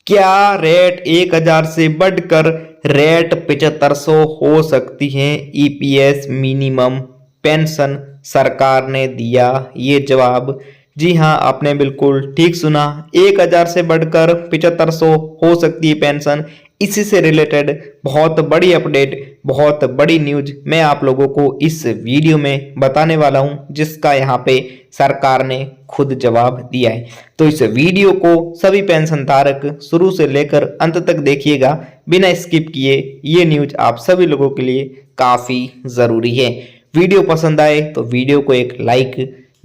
क्या रेट 1000 से बढ़कर रेट 7500 हो सकती है? ईपीएस मिनिमम पेंशन सरकार ने दिया ये जवाब। जी हाँ, आपने बिल्कुल ठीक सुना। 1000 से बढ़कर 7500 हो सकती है पेंशन। इसी से रिलेटेड बहुत बड़ी अपडेट, बहुत बड़ी न्यूज मैं आप लोगों को इस वीडियो में बताने वाला हूं, जिसका यहाँ पे सरकार ने खुद जवाब दिया है। तो इस वीडियो को सभी पेंशन धारक शुरू से लेकर अंत तक देखिएगा बिना स्किप किए। ये न्यूज आप सभी लोगों के लिए काफी जरूरी है। वीडियो पसंद आए तो वीडियो को एक लाइक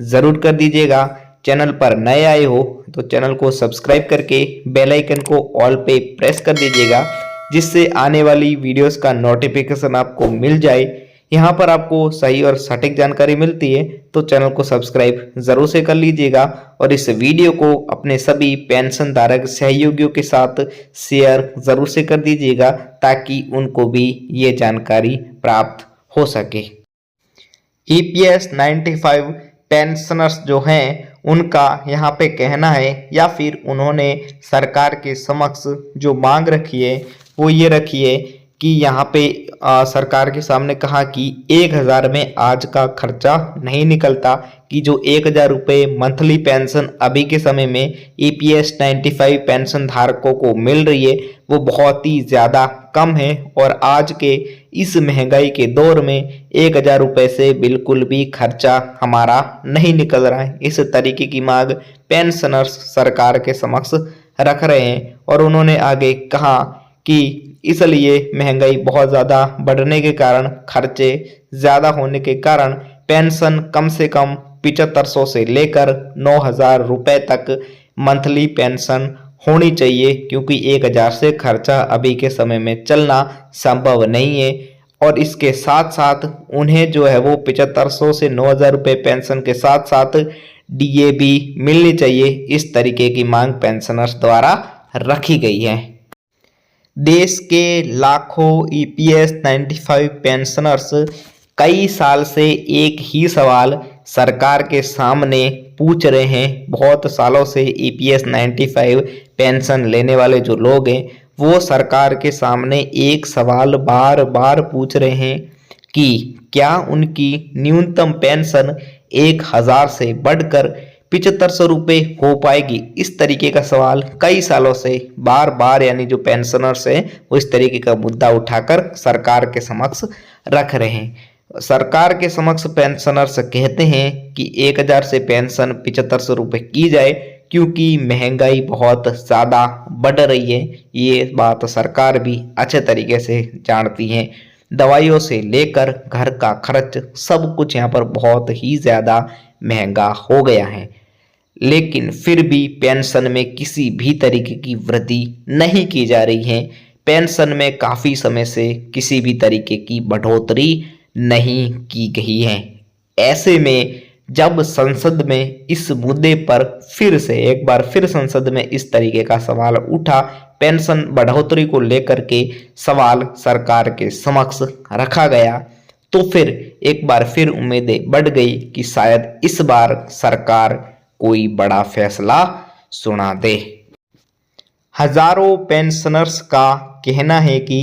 जरूर कर दीजिएगा। चैनल पर नए आए हो तो चैनल को सब्सक्राइब करके बेल आइकन को ऑल पे प्रेस कर दीजिएगा, जिससे आने वाली वीडियोस का नोटिफिकेशन आपको मिल जाए। यहाँ पर आपको सही और सटीक जानकारी मिलती है, तो चैनल को सब्सक्राइब जरूर से कर लीजिएगा और इस वीडियो को अपने सभी पेंशन धारक सहयोगियों के साथ शेयर जरूर से कर दीजिएगा, ताकि उनको भी ये जानकारी प्राप्त हो सके। ईपीएस 95 पेंशनर्स जो हैं उनका यहाँ पे कहना है, या फिर उन्होंने सरकार के समक्ष जो मांग रखी है वो ये रखी है कि यहाँ पे सरकार के सामने कहा कि 1000 में आज का खर्चा नहीं निकलता, कि जो 1000 रुपये मंथली पेंशन अभी के समय में ईपीएस 95 पेंशन धारकों को मिल रही है वो बहुत ही ज़्यादा कम है, और आज के इस महंगाई के दौर में 1000 रुपये से बिल्कुल भी खर्चा हमारा नहीं निकल रहा है। इस तरीके की मांग पेंशनर्स सरकार के समक्ष रख रहे हैं, और उन्होंने आगे कहा कि इसलिए महंगाई बहुत ज़्यादा बढ़ने के कारण, खर्चे ज़्यादा होने के कारण पेंशन कम से कम 7500 से लेकर 9000 रुपये तक मंथली पेंशन होनी चाहिए, क्योंकि 1000 से खर्चा अभी के समय में चलना संभव नहीं है। और इसके साथ साथ उन्हें जो है वो 7500 से 9000 रुपये पेंशन के साथ साथ डीए भी मिलनी चाहिए। इस तरीके की मांग पेंशनर्स द्वारा रखी गई है। देश के लाखों ईपीएस 95 पेंशनर्स कई साल से एक ही सवाल सरकार के सामने पूछ रहे हैं। बहुत सालों से ईपीएस 95 पेंशन लेने वाले जो लोग हैं वो सरकार के सामने एक सवाल बार बार पूछ रहे हैं कि क्या उनकी न्यूनतम पेंशन 1000 से बढ़कर 7500 रुपये हो पाएगी। इस तरीके का सवाल कई सालों से बार बार, यानी जो पेंशनर्स हैं वो इस तरीके का मुद्दा उठाकर सरकार के समक्ष रख रहे हैं। सरकार के समक्ष पेंशनर्स कहते हैं कि 1000 से पेंशन 7500 रुपये की जाए, क्योंकि महंगाई बहुत ज़्यादा बढ़ रही है। ये बात सरकार भी अच्छे तरीके से जानती है। दवाइयों से लेकर घर का खर्च सब कुछ यहाँ पर बहुत ही ज़्यादा महंगा हो गया है, लेकिन फिर भी पेंशन में किसी भी तरीके की वृद्धि नहीं की जा रही है। पेंशन में काफ़ी समय से किसी भी तरीके की बढ़ोतरी नहीं की गई है। ऐसे में जब संसद में इस मुद्दे पर फिर से एक बार फिर संसद में इस तरीके का सवाल उठा, पेंशन बढ़ोतरी को लेकर के सवाल सरकार के समक्ष रखा गया, तो फिर एक बार फिर उम्मीदें बढ़ गई कि शायद इस बार सरकार कोई बड़ा फैसला सुना दे। हजारों पेंशनर्स का कहना है कि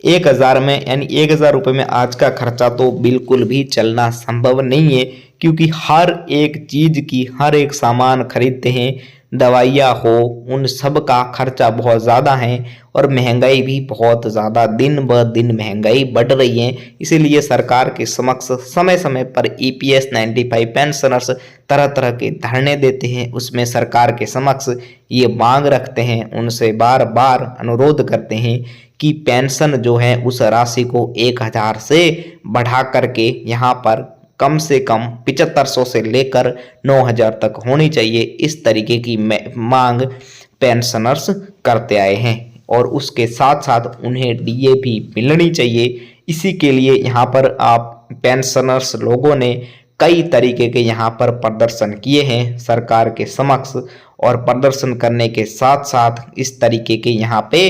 1000 में, यानी 1000 रुपये में आज का खर्चा तो बिल्कुल भी चलना संभव नहीं है, क्योंकि हर एक चीज़ की, हर एक सामान खरीदते हैं, दवाइयाँ हो, उन सब का खर्चा बहुत ज़्यादा है, और महंगाई भी बहुत ज़्यादा, दिन ब दिन महंगाई बढ़ रही है। इसीलिए सरकार के समक्ष समय समय पर ईपीएस 95 पेंशनर्स तरह तरह के धरने देते हैं। उसमें सरकार के समक्ष ये मांग रखते हैं, उनसे बार बार अनुरोध करते हैं कि पेंशन जो है उस राशि को 1000 से बढ़ा करके यहाँ पर कम से कम 7500 से लेकर 9000 तक होनी चाहिए। इस तरीके की मांग पेंशनर्स करते आए हैं, और उसके साथ साथ उन्हें डीए भी मिलनी चाहिए। इसी के लिए यहाँ पर आप पेंशनर्स लोगों ने कई तरीके के यहाँ पर प्रदर्शन किए हैं सरकार के समक्ष, और प्रदर्शन करने के साथ साथ इस तरीके के यहाँ पे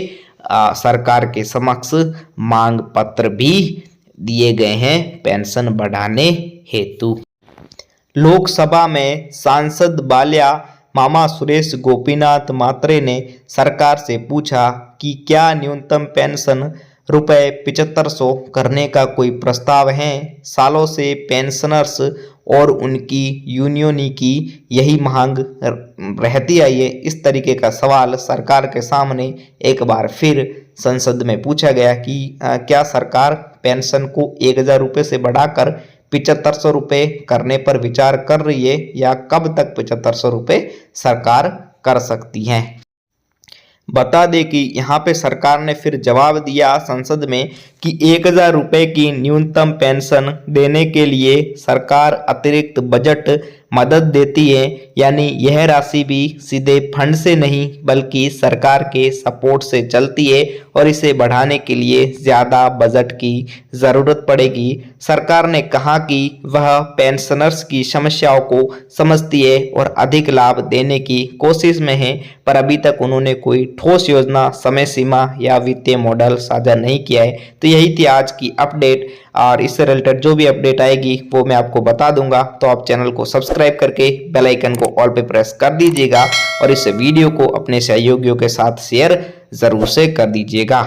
सरकार के समक्ष मांग पत्र भी दिए गए हैं पेंशन बढ़ाने हेतु। लोकसभा में सांसद बाल्या मामा सुरेश गोपीनाथ मात्रे ने सरकार से पूछा कि क्या न्यूनतम पेंशन रुपए 7500 करने का कोई प्रस्ताव है। सालों से पेंशनर्स और उनकी यूनियनों की यही मांग रहती आई है। इस तरीके का सवाल सरकार के सामने एक बार फिर संसद में पूछा गया कि क्या सरकार पेंशन को 1000 रुपये से बढ़ाकर 7500 रुपये करने पर विचार कर रही है या कब तक 7500 रुपये सरकार कर सकती है। बता दें कि यहाँ पे सरकार ने फिर जवाब दिया संसद में कि 1000 रुपये की न्यूनतम पेंशन देने के लिए सरकार अतिरिक्त बजट मदद देती है, यानी यह राशि भी सीधे फंड से नहीं बल्कि सरकार के सपोर्ट से चलती है और इसे बढ़ाने के लिए ज़्यादा बजट की ज़रूरत पड़ेगी। सरकार ने कहा कि वह पेंशनर्स की समस्याओं को समझती है और अधिक लाभ देने की कोशिश में है, पर अभी तक उन्होंने कोई ठोस योजना, समय सीमा या वित्तीय मॉडल साझा नहीं किया है। तो यही थी आज की अपडेट और इससे रिलेटेड जो भी अपडेट आएगी वो मैं आपको बता दूंगा। तो आप चैनल को सब्सक्राइब करके बेल आइकन को ऑल पे प्रेस कर दीजिएगा और इस वीडियो को अपने सहयोगियों के साथ शेयर जरूर से कर दीजिएगा।